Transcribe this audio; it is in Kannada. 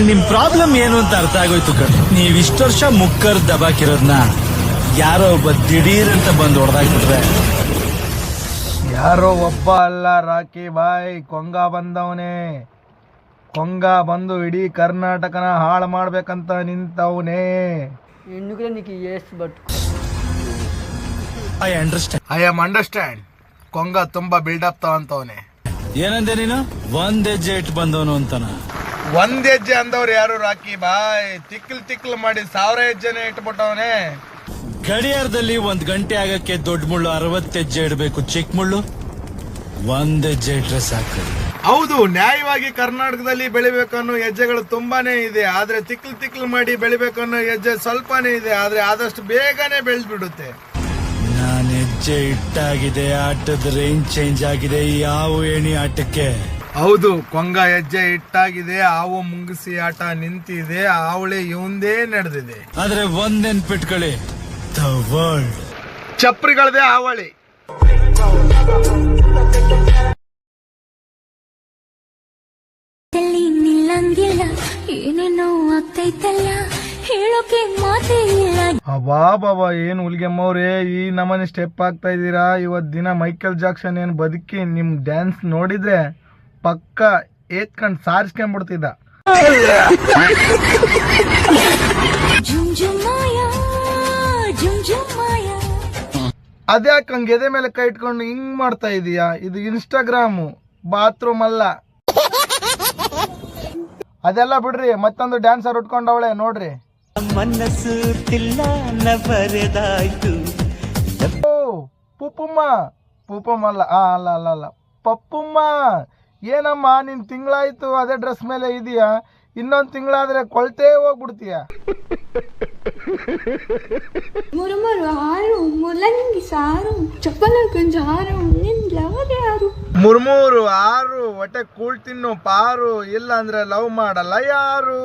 ನಿಮ್ ಪ್ರಾಬ್ಲಮ್ ಏನು ಅಂತ ಅರ್ಥ ಆಗೋಯ್ತು ಕಣ್. ನೀವ್ ಇಷ್ಟ ವರ್ಷ ಮುಕ್ಕರ್ ದಬಾಕಿರೋದ್ನ ಯಾರೋ ಒಬ್ಬ ದಿಢೀರ್ ಅಂತ ಬಂದು ಹೊಡೆದಾಕ್ಬಿಟ್ರೆ. ಯಾರೋ ಒಬ್ಬ ಅಲ್ಲ ರಾಕಿ ಬಾಯ್, ಕೊಂಗ ಬಂದವನೇ. ಕೊಂಗ ಬಂದು ಇಡೀ ಕರ್ನಾಟಕನ ಹಾಳು ಮಾಡ್ಬೇಕಂತ ನಿಂತವನೇ. I understand. I am understand. ಕೊಂಗ ತುಂಬಾ ಬಿಲ್ಡಪ್ ತಗೊಂತವನೆ. ಏನಂದೆ ನೀನು? ಒಂದ್ ಹೆಜ್ಜೆ ಇಟ್ಟು ಬಂದವನು ಅಂತನ. ಒಂದ್ ಹೆಜ್ಜೆ ಅಂದವ್ರು ಯಾರು ರಾಕಿ ಬಾಯ್? ತಿಕ್ಲ್ ಮಾಡಿ 1000 ಹೆಜ್ಜೆನೆ ಇಟ್ಬಿಟ್ಟವನೆ. ಗಡಿಯಾರದಲ್ಲಿ 1 ಗಂಟೆ ಆಗಕ್ಕೆ ದೊಡ್ಡ ಮುಳ್ಳು 60 ಹೆಜ್ಜೆ ಇಡಬೇಕು, ಚಿಕ್ಕ ಮುಳ್ಳು 1 ಹೆಜ್ಜೆ ಇಟ್ರೆ ಸಾಕು. ಹೌದು, ನ್ಯಾಯವಾಗಿ ಕರ್ನಾಟಕದಲ್ಲಿ ಬೆಳಿಬೇಕನ್ನೋ ಹೆಜ್ಜೆಗಳು ತುಂಬಾನೇ ಇದೆ. ಆದ್ರೆ ತಿಕ್ಲ್ ಮಾಡಿ ಬೆಳಿಬೇಕನ್ನೋ ಹೆಜ್ಜೆ ಸ್ವಲ್ಪನೇ ಇದೆ. ಆದ್ರೆ ಆದಷ್ಟು ಬೇಗನೆ ಬೆಳೆದ್ಬಿಡುತ್ತೆ. ನಾನ್ ಹೆಜ್ಜೆ ಇಟ್ಟಾಗಿದೆ, ಆಟದ ರೇಂಜ್ ಚೇಂಜ್ ಆಗಿದೆ ಯಾವ ಏಣಿ ಆಟಕ್ಕೆ. ಹೌದು, ಕೊಂಗ ಹೆಜ್ಜೆ ಇಟ್ಟಾಗಿದೆ, ಹಾವು ಮುಂಗಿಸಿ ಆಟ ನಿಂತಿದೆ, ಅವಳೆ ಇವಂದೇ ನಡೆದಿದೆ. ಆದ್ರೆ ಒಂದ್ ನೆನ್ಪಿಟ್ಕೊಳ್ಳಿ, ದ ವರ್ಲ್ಡ್ ಚಪ್ರಿಗಳದೇ ಹಾವಳಿ. ನಿಲ್ಲಂಗಿಲ್ಲ, ಏನೇನೋ ಆಗ್ತೈತಲ್ಲ, ಹೇಳೋಕೆ ಮಾತೇ ಇಲ್ಲ. ಬಾಬಾ ಏನ್ ಹುಲಿಗೆಮ್ಮವ್ರೆ, ಈ ನಮನಿ ಸ್ಟೆಪ್ ಆಗ್ತಾ ಇದೀರಾ ಇವತ್ ದಿನ. ಮೈಕಲ್ ಜಾಕ್ಸನ್ ಏನ್ ಬದುಕಿ ನಿಮ್ ಡ್ಯಾನ್ಸ್ ನೋಡಿದ್ರೆ ಪಕ್ಕ ಏತ್ಕೊಂಡ್ ಸಾರಿಸ್ಕೊಂಡ್ಬಿಡ್ತಿದ್ದ. ಅದ್ಯಾಕ ಹಂಗ ಎದೆ ಮೇಲೆ ಕೈ ಇಟ್ಕೊಂಡು ಹಿಂಗ್ ಮಾಡ್ತಾ ಇದೀಯಾ? ಇದು ಇನ್ಸ್ಟಾಗ್ರಾಮು, ಬಾತ್ರೂಮ್ ಅಲ್ಲ. ಅದೆಲ್ಲ ಬಿಡ್ರಿ, ಮತ್ತೊಂದು ಡ್ಯಾನ್ಸರ್ ಉಟ್ಕೊಂಡವಳೆ ನೋಡ್ರಿ. ಮನಸ್ಸು ತಿಲ್ಲ ಬರೆದಾಯ್ತು. ಪುಪ್ಪಮ್ಮ ಅಲ್ಲ, ಅಲ್ಲ ಪಪ್ಪುಮ್ಮ. ಏನಮ್ಮ ನಿನ್ ತಿಂಗಳಾಯ್ತು ಅದೇ ಡ್ರೆಸ್ ಮೇಲೆ ಇದೀಯಾ, ಇನ್ನೊಂದ್ ತಿಂಗಳಾದ್ರೆ ಕೊಳ್ತೇ ಹೋಗ್ಬಿಡ್ತೀಯ. ಮುರುಮುರು ಹಾರು, ಮುಲ್ಲಂಗಿ ಸಾರು, ಚಪ್ಪಲ ಗುಂಜಾರು, ನಿನ್ ಲವರ್ ಯಾರು? ಮುರ್ಮೂರು ಆರು, ಹೊಟ್ಟೆ ಕೂಳ್ ತಿನ್ನು ಪಾರು, ಇಲ್ಲ ಅಂದ್ರೆ ಲವ್ ಮಾಡಲ್ಲ ಯಾರು.